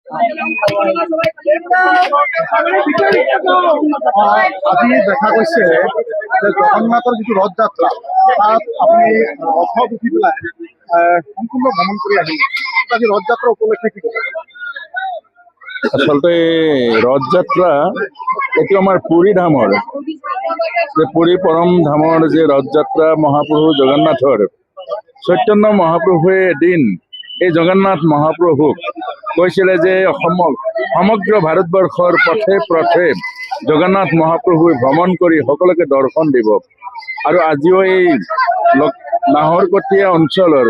আজি দেখা গৈছে যে জগন্নাথৰ যিটো ৰথযাত্ৰা তাত আপুনি ৰথত উঠি পেলাই সম্পূৰ্ণ ভ্ৰমণ কৰি আহিলে। আজি ৰথযাত্ৰা উপলক্ষে কি ক'ব? আচলতে ৰথযাত্ৰা এইটো আমাৰ পুৰী ধামৰ যে পুৰী পৰম ধামৰ যে ৰথযাত্ৰা মহাপ্ৰভু জগন্নাথৰ চৈতন্য মহাপ্ৰভুৱে এদিন এই জগন্নাথ মহাপ্ৰভুক কৈছিলে যে সমগ্ৰ ভাৰতবৰ্ষৰ পথে পথে জগন্নাথ মহাপ্ৰভুৱে ভ্ৰমণ কৰি সকলোকে দৰ্শন দিব। আৰু আজিও এই নাহৰকটীয়া অঞ্চলৰ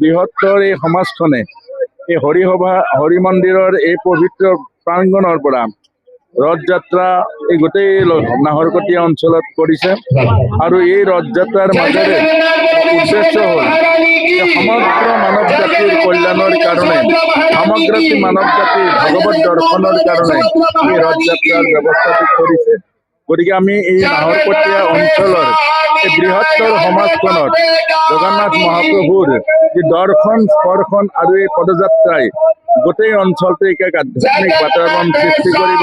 বৃহত্তৰ এই সমাজখনে এই হৰি মন্দিৰৰ এই পবিত্ৰ প্ৰাংগণৰ পৰা ৰথযাত্ৰা এই গোটেই নাহৰকটীয়া অঞ্চলত কৰিছে। আৰু এই ৰথযাত্ৰাৰ মাজেৰে উদ্দেশ্য হ'ল যে সমগ্ৰ মানৱ জাতিৰ কল্যাণৰ কাৰণে, সমগ্ৰ মানৱ জাতিৰ ভগৱত দৰ্শনৰ কাৰণে এই ৰথযাত্ৰাৰ ব্যৱস্থাটো কৰিছে। গতিকে আমি এই নাহৰকটীয়া অঞ্চলৰ এই বৃহত্তৰ সমাজখনত জগন্নাথ মহাপ্ৰভুৰ যি দৰ্শন স্পৰ্শন আৰু এই পদযাত্ৰাই গোটেই অঞ্চলটোক এক আধ্যাত্মিক বাতাবৰণ সৃষ্টি কৰিব।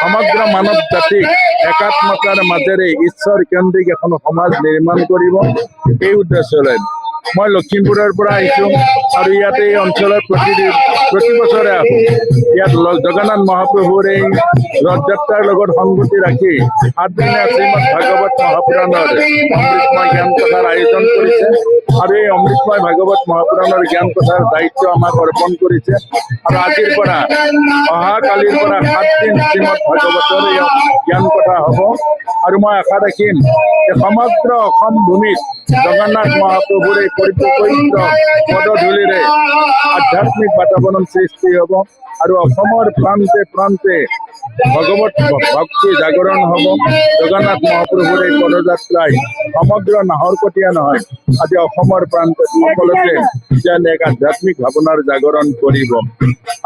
সমগ্ৰ মানৱ জাতিক একাত্মতাৰ মাজেৰে ঈশ্বৰ কেন্দ্ৰিক এখন সমাজ নিৰ্মাণ কৰিব। এই উদ্দেশ্যৰে মই লখিমপুৰৰ পৰা আহিছোঁ আৰু ইয়াতে এই অঞ্চলত প্ৰতি বছৰে আহোঁ। ইয়াত জগন্নাথ মহাপ্ৰভুৰ এই ৰথযাত্ৰাৰ লগত সংগতি ৰাখি 7 দিনীয়া শ্ৰীমদ ভাগৱত মহাপুৰাণৰ অমৃতময় জ্ঞান কথাৰ আয়োজন কৰিছে। আৰু এই অমৃতময় ভাগৱত মহাপুৰাণৰ জ্ঞান কথাৰ দায়িত্ব আমাক অৰ্পণ কৰিছে। আৰু আজিৰ পৰা অহাকালিৰ পৰা 7 দিন শ্ৰীমদ ভাগৱতৰ এই জ্ঞান কথা হ'ব। আৰু মই আশা ৰাখিম যে সমগ্ৰ অসম ভূমিত জগন্নাথ মহাপ্ৰভুৰ এই পবিত্ৰ পদধূলিৰে আধ্যাত্মিক বাতাবৰণ সৃষ্টি হ'ব। আৰু অসমৰ প্ৰান্তে প্ৰান্তে ভগৱত ভক্তি জাগৰণ হ'ব। জগন্নাথ মহাপ্ৰভুৰ এই পদযাত্ৰাই সমগ্ৰ নাহৰকটীয়া নহয়, আজি অসমৰ প্ৰান্তে সকলোতে যেন এক আধ্যাত্মিক ভাৱনাৰ জাগৰণ কৰিব।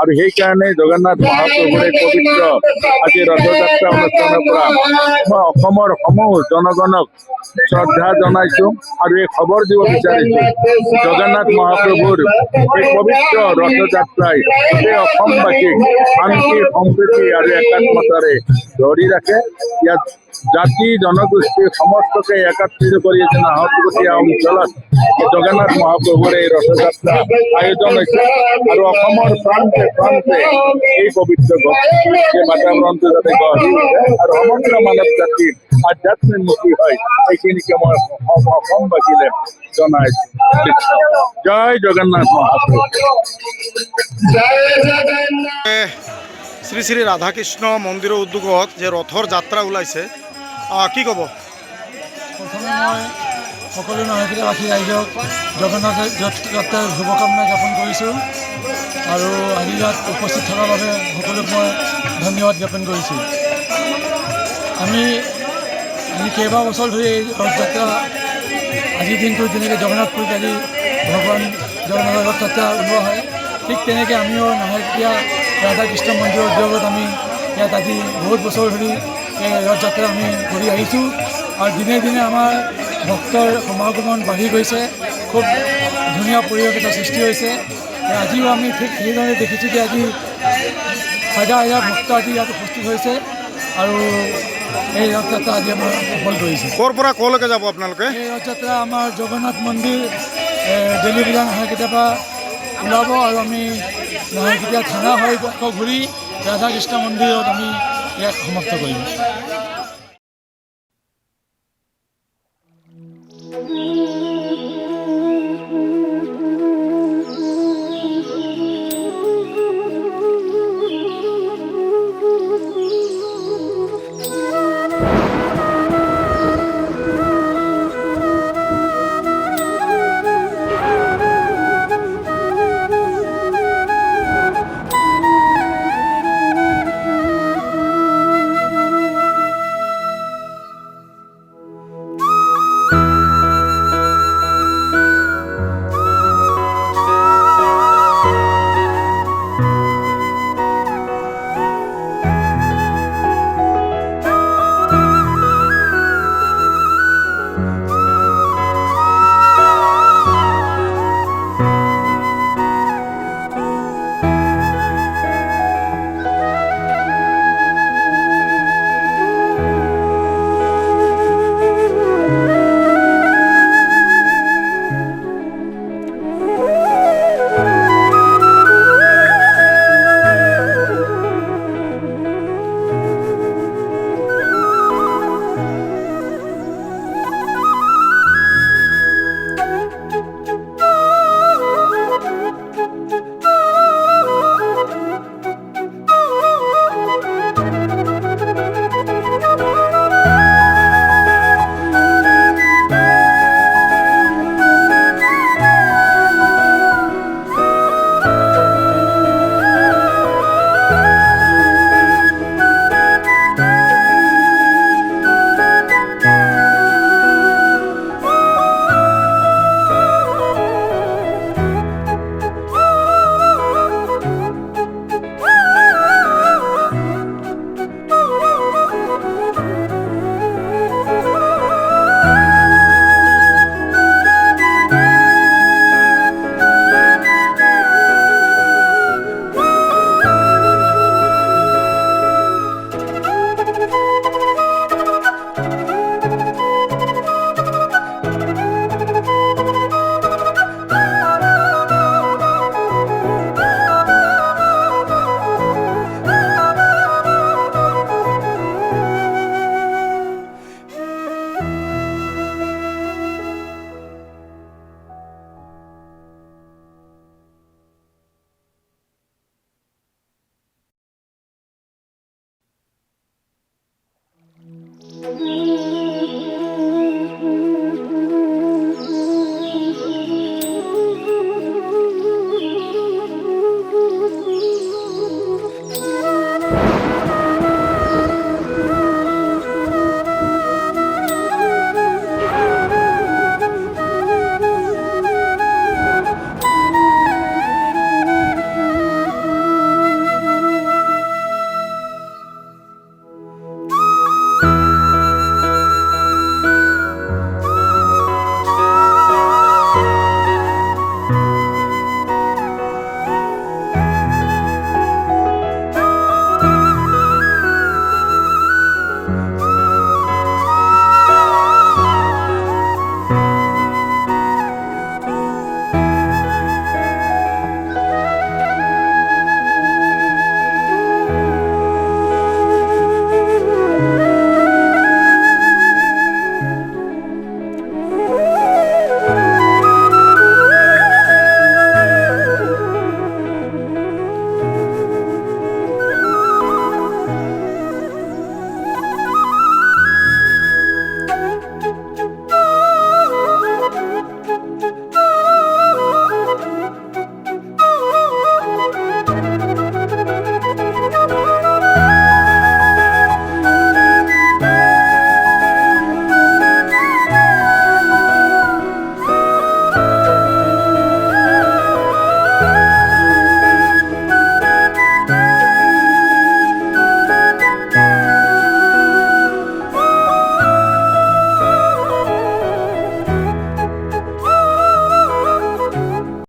আৰু সেইকাৰণে জগন্নাথ মহাপ্ৰভুৰ এই পবিত্ৰ আজি ৰথযাত্ৰা অনুষ্ঠানৰ পৰা মই অসমৰ সমূহ জনগণক শ্ৰদ্ধা জনাইছোঁ আৰু এই খবৰ দিব বিচাৰিছোঁ, জগন্নাথ মহাপ্ৰভুৰ এই পবিত্ৰ ৰথযাত্ৰাই গোটেই অসমবাসীক শান্তি সম্প্ৰীতি আৰু একাত্মতাৰে ধৰি ৰাখে। ইয়াত জাতি জনগোষ্ঠী সমস্তকে একত্ৰিত কৰি আছে নাহৰকটীয়া অঞ্চলত জগন্নাথ মহাপ্ৰভুৰ এই ৰথযাত্ৰা আয়োজন হৈছে। আৰু অসমৰ প্ৰান্তে প্ৰান্তে এই পবিত্ৰ বাতাবৰণটো যাতে গঢ়ি উঠে আৰু সমগ্ৰ মানৱ জাতিৰ আধ্যাত্মিকমুখী হয়, এইখিনিকে মই অসমবাসীলে জনাইছোঁ। জয় জগন্নাথ মহাপ্ৰভু। শ্ৰী শ্ৰী ৰাধাকৃষ্ণ মন্দিৰৰ উদ্যোগত যে ৰথৰ যাত্ৰা ওলাইছে, কি ক'ব? প্ৰথমে মই সকলো নাহৰকটীয়াবাসী ৰাইজক জগন্নাথ যাত্ৰাৰ শুভকামনা জ্ঞাপন কৰিছোঁ। আৰু আজি ইয়াত উপস্থিত থকাৰ বাবে সকলোক মই ধন্যবাদ জ্ঞাপন কৰিছোঁ। আমি কেইবা বছৰ ধৰি এই ৰথযাত্ৰা আজিৰ দিনটো যেনেকৈ জগন্নাথপুৰীত আজি ভগৱান জগন্নাথৰ ৰথযাত্ৰা ওলোৱা হয়, ঠিক তেনেকৈ আমিও নাহৰকটীয়া ৰাধাকৃষ্ণ মন্দিৰৰ উদ্যোগত আমি ইয়াত আজি বহুত বছৰ ধৰি এই ৰথযাত্ৰা আমি কৰি আহিছোঁ। আৰু দিনে দিনে আমাৰ ভক্তৰ সমাগমন বাঢ়ি গৈছে, খুব ধুনীয়া পৰিৱেশ এটা সৃষ্টি হৈছে। আজিও আমি ঠিক সেইদৰে দেখিছোঁ যে আজি হাজাৰ হাজাৰ ভক্ত আজি ইয়াত উপস্থিত হৈছে আৰু এই ৰথযাত্ৰা আজি আমাৰ সফল কৰিছে। ক'ৰ পৰা ক'লৈকে যাব আপোনালোকে? এই ৰথযাত্ৰা আমাৰ জগন্নাথ মন্দিৰ ডেলিভিলা নাহৰকটীয়াৰ পৰা ওলাব আৰু আমি নাহৰকটীয়া থানা হৈ আকৌ ঘূৰি ৰাধাকৃষ্ণ মন্দিৰত আমি ইয়াক সমাপ্ত কৰিম।